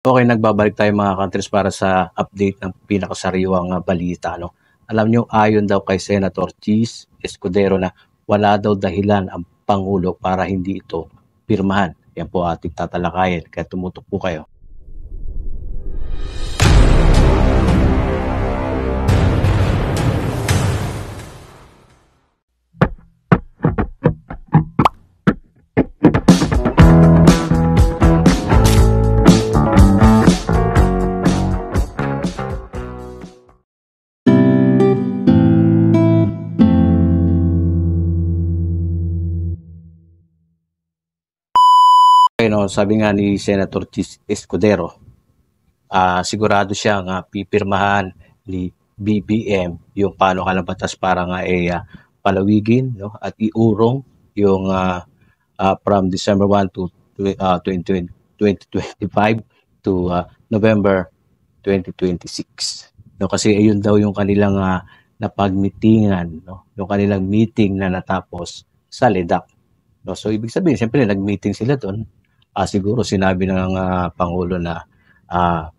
Okay, nagbabalik tayo mga countries para sa update ng pinakasariwang balita. No? Alam nyo, ayon daw kay Senator Cheese Escudero na wala daw dahilan ang Pangulo para hindi ito pirmahan. Yan po ating tatalakayin. Kaya tumutok po kayo. No, sabi nga ni Senator Cheese Escudero, sigurado siya nga pipirmahan ni BBM yung panukalang batas para nga palawigin, no, at iurong yung from December 1 to 2025 to November 2026. No, kasi ayun daw yung kanilang napagmitingan, no, yung kanilang meeting na natapos sa LEDAC. No, so ibig sabihin, siyempre nag-meeting sila doon. Siguro sinabi ng Pangulo na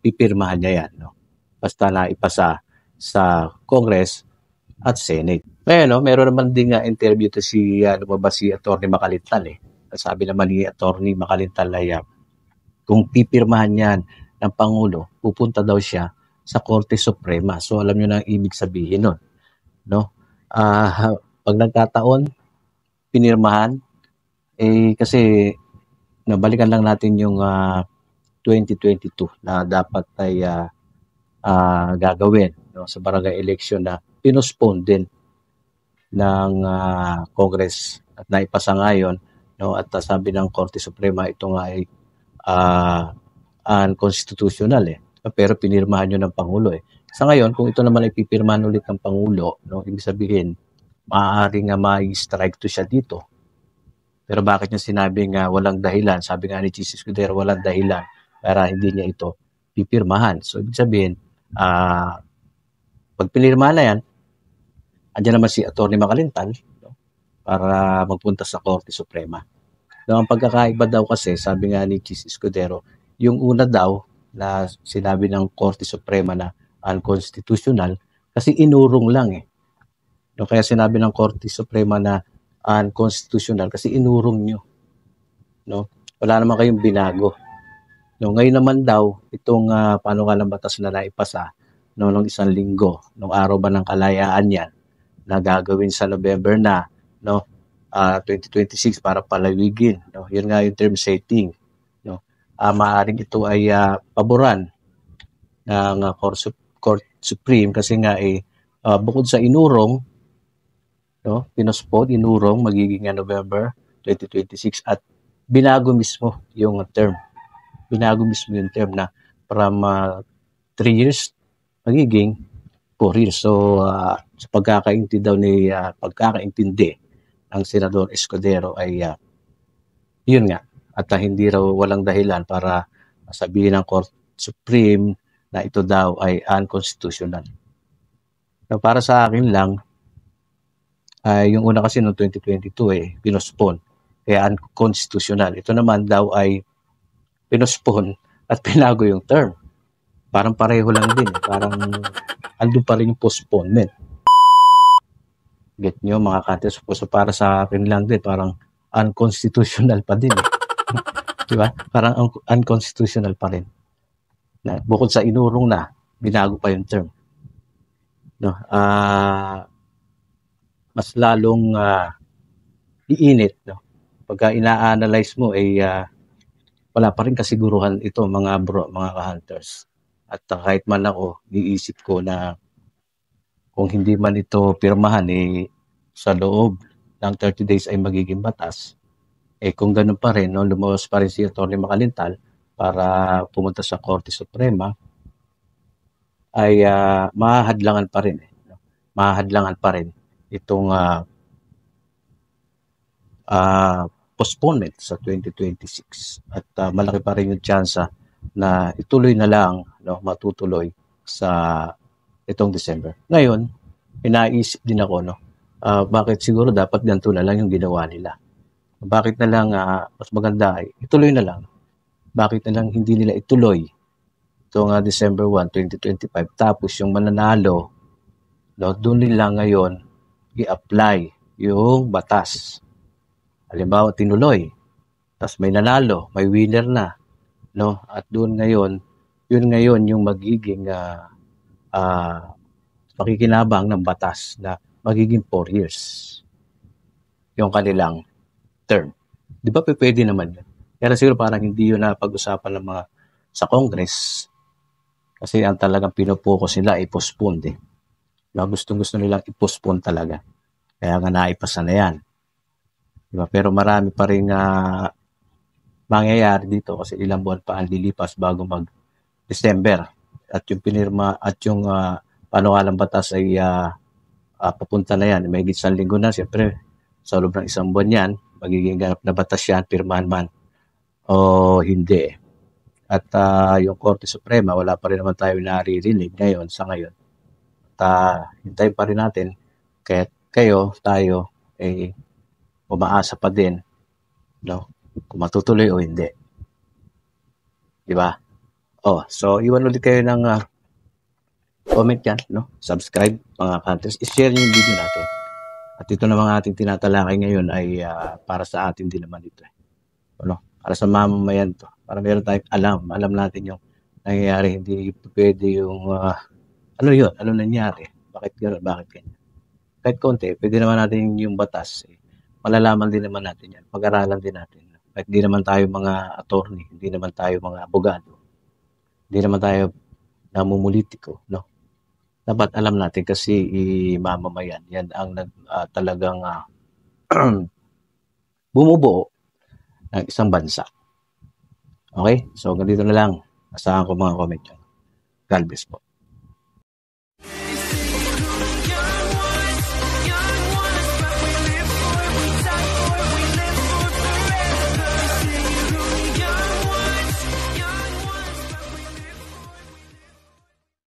pipirmahan niya yan, no? Basta na ipasa sa Congress at Senate. Ngayon, no, meron naman din interview to lumabas si Atty. Makalintal. Sabi naman ni Atty. Makalintal ay kung pipirmahan yan ng Pangulo, pupunta daw siya sa Korte Suprema. So alam niyo na ang ibig sabihin nun. No? Pag nagkataon, pinirmahan, kasi nabalikan lang natin yung 2022 na dapat ay gagawin, no, sa barangay election na pinospone din ng Congress at naipasa ngayon, no, at sabi ng Korte Suprema ito nga ay unconstitutional pero pinirmahan yun ng Pangulo Sa ngayon, kung ito naman ay pipirmahan ulit ng Pangulo, no, ibig sabihin maaaring ma-strike to siya dito. Pero bakit niya sinabing walang dahilan? Sabi nga ni Cheese Escudero, walang dahilan para hindi niya ito pipirmahan. So, ibig sabihin, pag pinirmahan na yan, andyan naman si Atty. Makalintal, no, para magpunta sa Korte Suprema. No, ang pagkakaiba daw kasi, sabi nga ni Cheese Escudero, yung una daw na sinabi ng Korte Suprema na unconstitutional kasi inurong lang No, kaya sinabi ng Korte Suprema na unconstitutional kasi inurong nyo. No? Wala naman kayong binago. No, ngayon naman daw, itong panukalang batas na naipasa nung isang linggo, nung araw ba ng kalayaan yan, na gagawin sa November na, no, 2026 para palawigin. No? Yun nga yung term setting. No? Maaaring ito ay paboran ng Court Supreme kasi nga bukod sa inurong, no, pinospone, inurong, magiging November 2026 at binago mismo yung term. Binago mismo yung term na from 3 years magiging 4 years. So, sa pagkakaintindi ng Senador Escudero ay yun nga. At hindi raw walang dahilan para sabihin ng Court Supreme na ito daw ay unconstitutional. So, para sa akin lang, yung una kasi noong 2022 pinospone. Kaya unconstitutional. Ito naman daw ay pinospone at pinago yung term. Parang pareho lang din. Parang andun pa rin yung postponement. Get nyo mga kantes? So para sa akin lang din, parang unconstitutional pa din. Diba? Parang unconstitutional pa rin. Bukod sa inurong na, binago pa yung term. No? Mas lalong iinit, no? Pagka ina-analyze mo wala pa rin kasiguruhan ito mga ka-hunters. At kahit man ako, iisip ko na kung hindi man ito pirmahan sa loob ng 30 days ay magiging batas. Kung ganun pa rin, no, lumabas pa rin si Atty. Makalintal para pumunta sa Korte Suprema ay mahahadlangan pa rin. No? Mahahadlangan pa rin itong postponement sa 2026 at malaki pa rin yung tsansa na ituloy na lang, no, matutuloy sa itong December. Ngayon, inaisip din ako, no, bakit siguro dapat ganito na lang yung ginawa nila. Bakit na lang mas maganda ay ituloy na lang. Bakit na lang hindi nila ituloy itong December 1, 2025. Tapos yung mananalo, no, doon nila ngayon i-apply yung batas. Halimbawa, tinuloy. Tapos may nanalo, may winner na. No? At doon ngayon, yun ngayon yung magiging pakikinabang ng batas na magiging 4 years yung kanilang term. Di ba pwede naman yun? Kaya siguro parang hindi yun na pag-usapan ng mga sa Congress kasi ang talagang pinupokus nila ay postpone eh. Na gustong-gusto nilang i-postpone talaga. Kaya nga naipasa na yan. Diba? Pero marami pa rin mangyayari dito kasi ilang buwan pa ang lilipas bago mag-December. At yung pinirma at yung panukalang batas ay papunta na yan. May isang linggo na. Siyempre, sa loob ng isang buwan yan, magiging ganap na batas yan, pirmahan man o hindi. At yung Korte Suprema, wala pa rin naman tayo naririnig ngayon sa ngayon. At hintayin pa rin natin kaya kayo, tayo, umaasa pa din, no? Kung matutuloy o hindi. Di ba? So iwan ulit kayo ng comment yan, no? Subscribe, mga counters. I-share yung video natin. At ito na mga ating tinatalakay ngayon ay para sa atin din naman ito. Ano? Para sa mamamayan to. Para meron tayong alam natin yung nangyayari. Hindi pwede yung ano yun? Ano nangyari? Bakit gano'n? Bakit ganyan? Kahit konti, pwede naman natin yung batas. Malalaman din naman natin yan. Pag-aralan din natin. Kahit hindi naman tayo mga attorney, hindi naman tayo mga abogado, hindi naman tayo namumulitiko, no? Dapat alam natin kasi mamamayan. Yan ang talagang bumubuo ng isang bansa. Okay? So, ganito na lang. Asahan ko mga comment yan. God bless po.